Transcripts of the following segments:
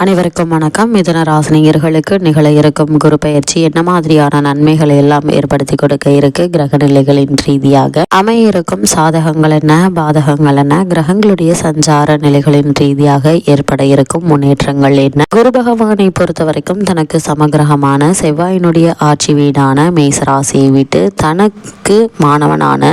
அனைவருக்கும் வணக்கம். மிதுன ராசினியர்களுக்கு நிகழ இருக்கும் குரு பயிற்சி என்ன மாதிரியான நன்மைகளை எல்லாம் ஏற்படுத்தி கொடுக்க இருக்கு, கிரக நிலைகளின் ரீதியாக அமைய இருக்கும் சாதகங்கள் என்ன, பாதகங்கள் என்ன, கிரகங்களுடைய சஞ்சார நிலைகளின் ரீதியாக ஏற்பட இருக்கும் முன்னேற்றங்கள் என்ன. குரு பகவானை பொறுத்த வரைக்கும் தனக்கு சமகிரகமான செவ்வாயினுடைய ஆட்சி வீடான மேசராசியை விட்டு தனக்கு மாணவனான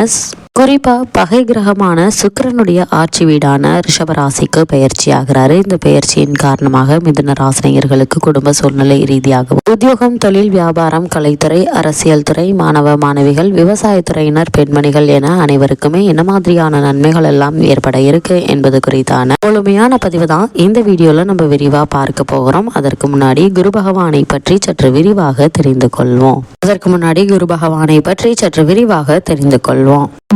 குறிப்பா பகை கிரகமான சுக்கிரனுடைய ஆட்சி வீடான ரிஷபராசிக்கு பயிற்சி ஆகிறாரு. இந்த பயிற்சியின் காரணமாக மிதுன ராசினியர்களுக்கு குடும்ப சூழ்நிலை ரீதியாகவும் உத்தியோகம், தொழில், வியாபாரம், கலைத்துறை, அரசியல் துறை, மாணவ மாணவிகள், விவசாயத்துறையினர், பெண்மணிகள் என அனைவருக்குமே என்ன மாதிரியான நன்மைகள் எல்லாம் ஏற்பட இருக்கு என்பது குறித்தான முழுமையான பதிவு தான் இந்த வீடியோல நம்ம விரிவா பார்க்க போகிறோம். அதற்கு முன்னாடி குரு பகவானை பற்றி சற்று விரிவாக தெரிந்து கொள்வோம்.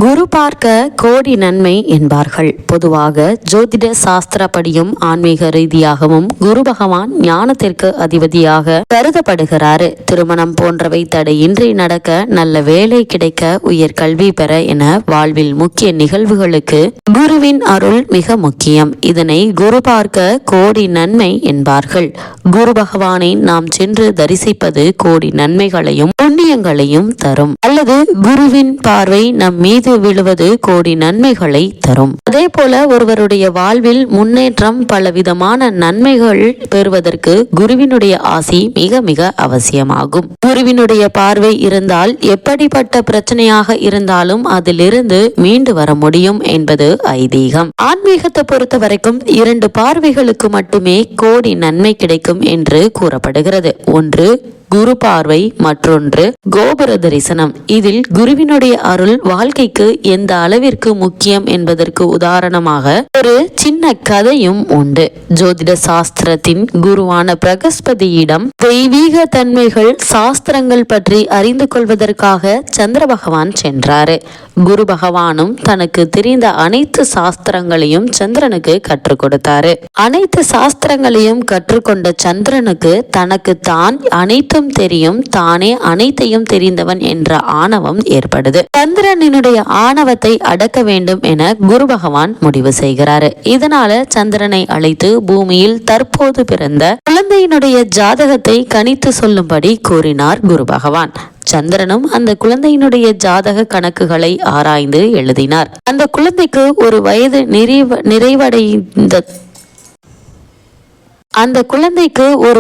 குரு பார்க்க கோடி நன்மை என்பார்கள். பொதுவாக ஜோதிட சாஸ்திரப்படியும் ஆன்மீக ரீதியாகவும் குரு பகவான் ஞானத்திற்கு அதிபதியாக கருதப்படுகிறாரு. திருமணம் போன்றவை தடையின்றி நடக்க, நல்ல வேலை கிடைக்க, உயர் கல்வி பெற என வாழ்வில் முக்கிய நிகழ்வுகளுக்கு குருவின் அருள் மிக முக்கியம். இதனை குரு பார்க்க கோடி நன்மை என்பார்கள். குரு பகவானை நாம் சென்று தரிசிப்பது கோடி நன்மைகளையும் புண்ணியங்களையும் தரும். அல்லது குருவின் பார்வை நம் மீது விழுவது கோடி நன்மைகளை தரும். அதே போல ஒருவருடைய வாழ்வில் முன்னேற்றம், பலவிதமான நன்மைகள் பெறுவதற்கு குருவினுடைய ஆசி மிக மிக அவசியமாகும். குருவினுடைய பார்வை இருந்தால் எப்படிப்பட்ட பிரச்சனையாக இருந்தாலும் அதிலிருந்து மீண்டு வர முடியும் என்பது ஐதீகம். ஆன்மீகத்தை பொறுத்த வரைக்கும் 2 பார்வைகளுக்கு மட்டுமே கோடி நன்மை கிடைக்கும் என்று கூறப்படுகிறது. ஒன்று குரு பார்வை, மற்றொன்று கோபுர தரிசனம். இதில் குருவினுடைய அருள் வாழ்க்கைக்கு எந்த அளவிற்கு முக்கியம் என்பதற்கு உதாரணமாக ஒரு சின்ன கதையும் உண்டு. ஜோதிட சாஸ்திரத்தின் குருவான பிரகஸ்பதியிடம் தெய்வீக தன்மைகள், சாஸ்திரங்கள் பற்றி அறிந்து கொள்வதற்காக சந்திர பகவான் சென்றாரு. குரு பகவானும் தனக்கு தெரிந்த அனைத்து சாஸ்திரங்களையும் சந்திரனுக்கு கற்றுக் கொடுத்தாரு. அனைத்து சாஸ்திரங்களையும் கற்றுக்கொண்ட சந்திரனுக்கு தனக்கு தான் அனைத்தும் தெரியும், தானே அனைத்தையும் தெரிந்தவன் என்ற ஆணவம் ஏற்படுது. சந்திரனினுடைய ஆணவத்தை அடக்க வேண்டும் என குரு பகவான் முடிவு செய்கிறாரு. இதனால சந்திரனை அழைத்து பூமியில் தற்போது பிறந்த குழந்தையினுடைய ஜாதகத்தை கணித்து சொல்லும்படி கூறினார் குரு பகவான். சந்திரனும் அந்த குழந்தையினுடைய ஜாதக கணக்குகளை ஆராய்ந்து எழுதினார். அந்த குழந்தைக்கு ஒரு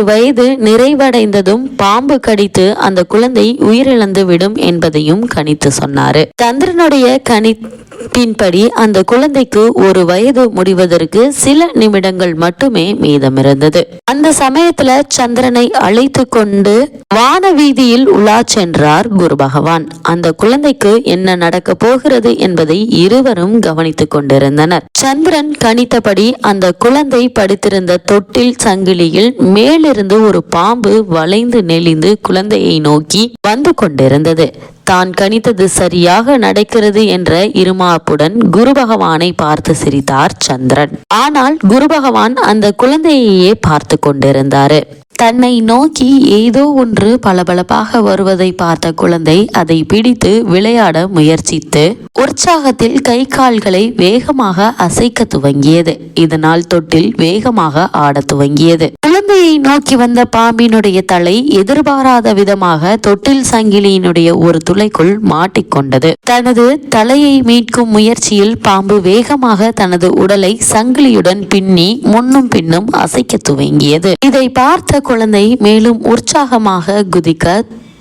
வயது நிறைவடைந்ததும் பாம்பு கடித்து அந்த குழந்தை உயிரிழந்து விடும் என்பதையும் கணித்து சொன்னாரு. சந்திரனுடைய கணிப்பின்படி அந்த குழந்தைக்கு ஒரு வயது முடிவதற்கு சில நிமிடங்கள் மட்டுமே மீதமிருந்தது. அந்த சமயத்துல சந்திரனை அழைத்து கொண்டு வான வீதியில் உலா சென்றார் குரு பகவான். அந்த குழந்தைக்கு என்ன நடக்க போகிறது என்பதை இருவரும் கவனித்துக் கொண்டிருந்தனர். சந்திரன் கணித்தபடி அந்த குழந்தை படுத்திருந்த தொட்டில் சங்கிலியில் மேலிருந்து ஒரு பாம்பு வளைந்து நெளிந்து குழந்தையை நோக்கி வந்து கொண்டிருந்தது. தான் கணித்தது சரியாக நடக்கிறது என்ற இருமாப்புடன் குரு பகவானை பார்த்து சிரித்தார் சந்திரன். ஆனால் குரு பகவான் அந்த குழந்தையையே பார்த்து கொண்டிருந்தாரு. தன்னை நோக்கி ஏதோ ஒன்று பளபளப்பாக வருவதை பார்த்த குழந்தை அதை பிடித்து விளையாட முயற்சித்து உற்சாகத்தில் கை கால்களை வேகமாக அசைக்க துவங்கியது. இதனால் தொட்டில் வேகமாக ஆட துவங்கியது. குழந்தையை நோக்கி வந்த பாம்பினுடைய தலை எதிர்பாராத விதமாக தொட்டில் சங்கிலியினுடைய ஒரு துளைக்குள் மாட்டிக்கொண்டது. தனது தலையை மீட்கும் முயற்சியில் பாம்பு வேகமாக தனது உடலை சங்கிலியுடன் பின்னி முன்னும் பின்னும் அசைக்க துவங்கியது. இதை பார்த்த குழந்தை மேலும் உற்சாகமாக குதிக்க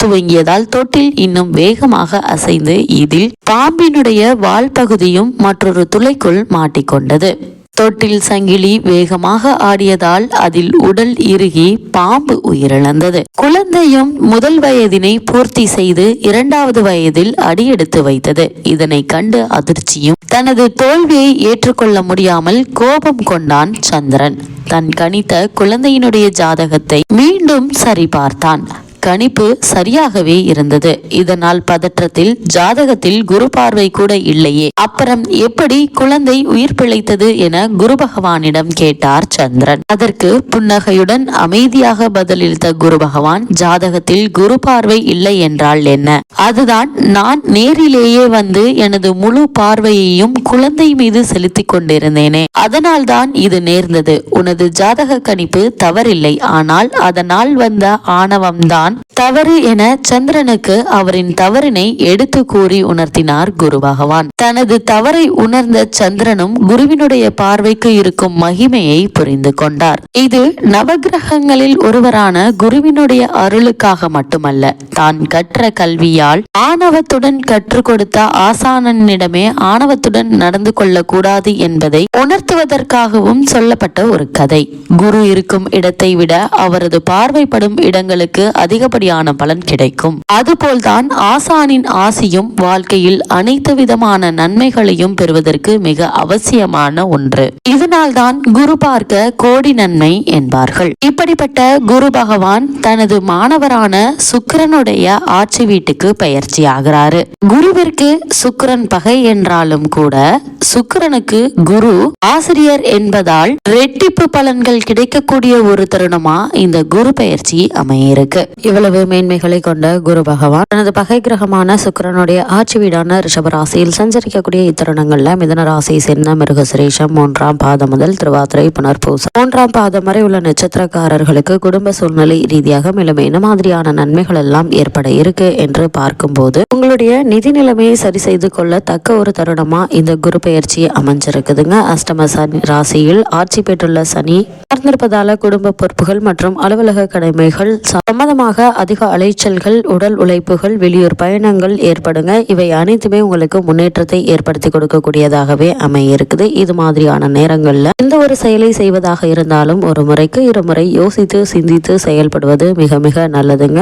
துவங்கியதால் தொட்டில் இன்னும் வேகமாக அசைந்து இதில் பாம்பினுடைய வால் பகுதியும் மற்றொரு துளைக்குள் மாட்டிக்கொண்டது. தொட்டில் சங்கிலி வேகமாக ஆடியதால் அதில் உடல் இறுகி பாம்பு உயிரிழந்தது. குழந்தையும் முதல் வயதினை பூர்த்தி செய்து 2வது வயதில் அடியெடுத்து வைத்தது. இதனை கண்டு அதிர்ச்சியும் தனது தோல்வியை ஏற்றுக்கொள்ள முடியாமல் கோபம் கொண்டான் சந்திரன். தன் கணித்த குழந்தையினுடைய ஜாதகத்தை மீண்டும் சரிபார்த்தான். கணிப்பு சரியாகவே இருந்தது. இதனால் பதற்றத்தில் ஜாதகத்தில் குரு பார்வை கூட இல்லையே, அப்புறம் எப்படி குழந்தை உயிர் பிழைத்தது என குரு பகவானிடம் கேட்டார் சந்திரன். அதற்கு புன்னகையுடன் அமைதியாக பதிலளித்த குரு பகவான், ஜாதகத்தில் குரு பார்வை இல்லை என்றால் என்ன? அதுதான் நான் நேரிலேயே வந்து எனது முழு பார்வையையும் குழந்தை மீது செலுத்திக் கொண்டிருந்தேனே, அதனால் தான் இது நேர்ந்தது. உனது ஜாதக கணிப்பு தவறில்லை, ஆனால் அதனால் வந்த ஆணவம்தான் தவறு என சந்திரனுக்கு அவரின் தவறினை எடுத்து கூறி உணர்த்தினார் குரு பகவான். தனது தவறை உணர்ந்த சந்திரனும் குருவினுடைய பார்வைக்கு இருக்கும் மகிமையை புரிந்து கொண்டார். இது நவகிரகங்களில் ஒருவரான குருவினுடைய அருளுக்காக மட்டுமல்ல, தான் கற்ற கல்வியால் ஆணவத்துடன் கற்றுக் கொடுத்த ஆசானனிடமே ஆணவத்துடன் நடந்து கொள்ளக்கூடாது என்பதை உணர்த்துவதற்காகவும் சொல்லப்பட்ட ஒரு கதை. குரு இருக்கும் இடத்தை விட அவரது பார்வைப்படும் இடங்களுக்கு அதிகப்படியான பலன் கிடைக்கும். அதுபோல்தான் ஆசானின் ஆசியும் வாழ்க்கையில் அனைத்து விதமான நன்மைகளையும் பெறுவதற்கு மிக அவசியமான ஒன்று. இதனால்தான் குரு பார்க்க கோடி நன்மை என்பார்கள். இப்படிப்பட்ட குரு பகவான் தனது மாணவரான சுக்கிரனுடைய ஆட்சி வீட்டுக்கு பயிற்சி ஆகிறாரு. குருவிற்கு சுக்கிரன் பகை என்றாலும் கூட சுக்கிரனுக்கு குரு ஆசிரியர் என்பதால் ரெட்டிப்பு பலன்கள் கிடைக்கக்கூடிய ஒரு தருணமா இந்த குரு பயிற்சி அமையிருக்கு. இவ்வளவு மேன்மைகளை கொண்ட குரு பகவான் தனது பகை கிரகமான சுக்கிரனுடைய ஆட்சி வீடான ரிஷபராசியில் சஞ்சரிக்கக்கூடிய இத்தருணங்கள்ல மிதுன ராசியை சேர்ந்த மிருகசிரேஷம் 3ஆம் பாதம் முதல் திருவாதிரை புனர்பூசம் 3ஆம் பாதம் வரை உள்ள நட்சத்திரக்காரர்களுக்கு குடும்ப சூழ்நிலை ரீதியாக மேலும் என்ன மாதிரியான நன்மைகள் எல்லாம் ஏற்பட இருக்கு என்று பார்க்கும்போது உங்களுடைய நிதி நிலைமையை சரி செய்து கொள்ள தக்க ஒரு தருணமா இந்த குரு பயிற்சி அமைஞ்சிருக்குதுங்க. அஷ்டம சனி ராசியில் ஆட்சி பெற்றுள்ள சனி சார்ந்திருப்பதால குடும்ப பொறுப்புகள் மற்றும் அலுவலக கடமைகள் சம்பந்தமாக அதிக அலைச்சல்கள், உடல் உழைப்புகள், வெளியூர் பயணங்கள் ஏற்படுங்க. இவை அனைத்துமே உங்களுக்கு முன்னேற்றத்தை ஏற்படுத்தி கொடுக்கக்கூடியதாகவே அமையிருக்குது. இது மாதிரியான நேரங்கள்ல எந்த ஒரு செயலை செய்வதாக இருந்தாலும் ஒரு முறைக்கு இருமுறை யோசித்து சிந்தித்து செயல்படுவது மிக மிக நல்லதுங்க.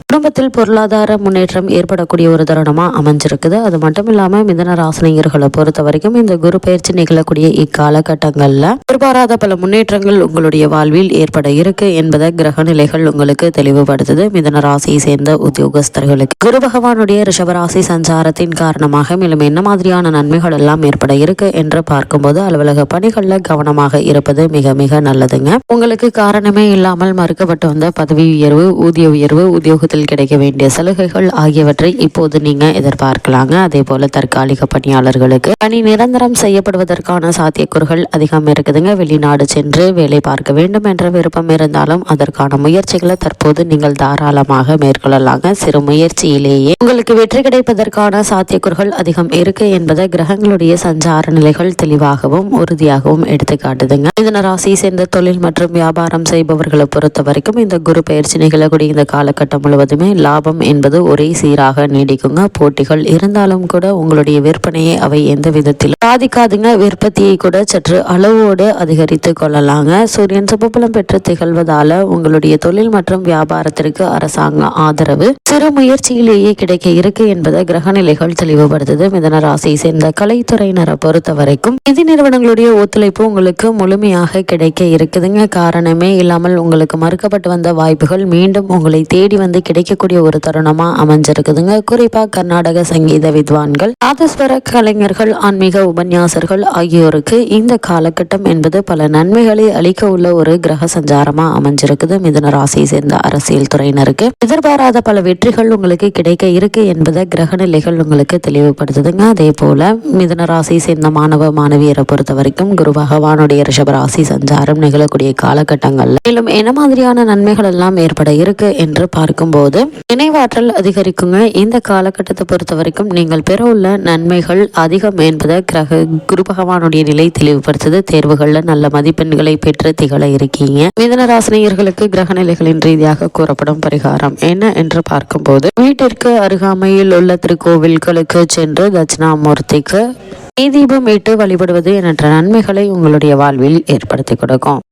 குடும்பத்தில் பொருளாதார முன்னேற்றம் ஏற்படக்கூடிய ஒரு தருணமா அமைஞ்சிருக்குது. அது மட்டும் இல்லாம மிதுன ராசினியர்களை பொறுத்த வரைக்கும் இந்த குரு பயிற்சி நிகழக்கூடிய இக்காலகட்டங்கள்ல எதிர்பாராத பல முன்னேற்றங்கள் உங்களுடைய வாழ்வில் ஏற்பட இருக்கு என்பதை கிரக நிலைகள் உங்களுக்கு தெளிவுபடுத்துது. மிதுன ராசியை சேர்ந்த உத்தியோகஸ்தர்களுக்கு குரு பகவானுடைய ரிஷபராசி சஞ்சாரத்தின் காரணமாக மேலும் என்ன மாதிரியான நன்மைகள் எல்லாம் ஏற்பட இருக்கு என்று பார்க்கும்போது அலுவலக பணிகள்ல கவனமாக இருப்பது மிக மிக நல்லதுங்க. உங்களுக்கு காரணமே இல்லாமல் மறுக்கப்பட்டு வந்த பதவி உயர்வு, ஊதிய உயர்வு, உத்தியோகத்தில் கிடைக்க வேண்டிய சலுகைகள் ஆகியவற்றை இப்போது நீங்க எதிர்பார்க்கலாங்க. அதே போல தற்காலிக பணியாளர்களுக்கு பணி நிரந்தரம் செய்யப்படுவதற்கான சாத்தியக்கூறுகள் அதிகம் இருக்குதுங்க. வெளிநாடு சென்று வேலை பார்க்க வேண்டும் என்ற விருப்பம் இருந்தாலும் அதற்கான முயற்சிகளை தற்போது நீங்கள் தாராளமாக மேற்கொள்ளலாங்க. சிறு முயற்சியிலேயே உங்களுக்கு வெற்றி கிடைப்பதற்கான சாத்தியக்கூறுகள் அதிகம் இருக்கு என்பதை கிரகங்களுடைய சஞ்சார நிலைகள் தெளிவாகவும் உறுதியாகவும் எடுத்து காட்டுதுங்க. மிதுன ராசியை சேர்ந்த தொழில் மற்றும் வியாபாரம் செய்பவர்களை பொறுத்த வரைக்கும் இந்த குரு பயிற்சி நிகழக்கூடிய இந்த காலகட்டம் முழுவதுமே லாபம் என்பது ஒரே சீராக நீடிக்குங்க. போட்டிகள் இருந்தாலும் கூட உங்களுடைய விற்பனையை அவை எந்த விதத்திலும் பாதிக்காதுங்க. விற்பத்தியை கூட சற்று அளவோடு அதிகரித்து கொள்ளலாங்க. சூரியன் சுபபலம் பெற்று திகழ்வதால உங்களுடைய தொழில் மற்றும் வியாபாரத்திற்கு அரசாங்க ஆதரவு சிறு முயற்சியிலேயே கிடைக்க இருக்கு என்பதை கிரக நிலைகள் தெளிவுபடுத்துது. மிதுன ராசியை சேர்ந்த கலைத்துறையினரை பொறுத்த வரைக்கும் நிதி நிறுவனங்களுடைய ஒத்துழைப்பு உங்களுக்கு முழுமையாக கிடைக்க இருக்குதுங்க. காரணமே இல்லாமல் உங்களுக்கு மறுக்கப்பட்டு வந்த வாய்ப்புகள் மீண்டும் உங்களை தேடி வந்து கிடைக்கக்கூடிய ஒரு தருணமா அமைஞ்சிருக்குதுங்க. குறிப்பா கர்நாடக சங்கீத வித்வான்கள், நாதஸ்வர கலைஞர்கள், ஆன்மீக உபன்யாசர்கள் ஆகியோருக்கு இந்த காலகட்டம் என்பது பல நன்மைகளை அளிக்க உள்ள ஒரு கிரக சஞ்சாரமா அமைஞ்சிருக்குது. மிதுன ராசியை சேர்ந்த அரசியல் துறையினருக்கு எதிர்பாராத பல வெற்றிகள் உங்களுக்கு கிடைக்க இருக்கு என்பதை கிரக நிலைகள் உங்களுக்கு தெளிவுபடுத்துதுங்க. அதே போல மிதுன ராசியை சேர்ந்த மாணவ மாணவியரை பொறுத்த வரைக்கும் குரு பகவானுடைய ரிஷபராசி சஞ்சாரம் நிகழக்கூடிய காலகட்டங்கள்ல மேலும் என்ன மாதிரியான நன்மைகள் எல்லாம் ஏற்பட இருக்கு என்று பார்க்கும்போது நினைவாற்றல் அதிகரிக்குங்க. இந்த காலகட்டத்தை பொறுத்த வரைக்கும் நீங்கள் பெற உள்ள நன்மைகள் அதிகம் என்பதை குரு பகவானுடைய நிலை தெளிவுபடுத்துது. தேர்வுகள்ல நல்ல மதிப்பெண்களை பெற்று திகழ இருக்கீங்க. மிதுன ராசினியர்களுக்கு கிரக நிலைகளின் ரீதியாக கூறப்படும் பரிகாரம் என்ன என்று பார்க்கும்போது வீட்டிற்கு அருகாமையில் உள்ள திருக்கோவில்களுக்கு சென்று தட்சிணாமூர்த்திக்கு தீபம் இட்டு வழிபடுவது என்ற நன்மைகளை உங்களுடைய வாழ்வில் ஏற்படுத்தி கொடுக்கும்.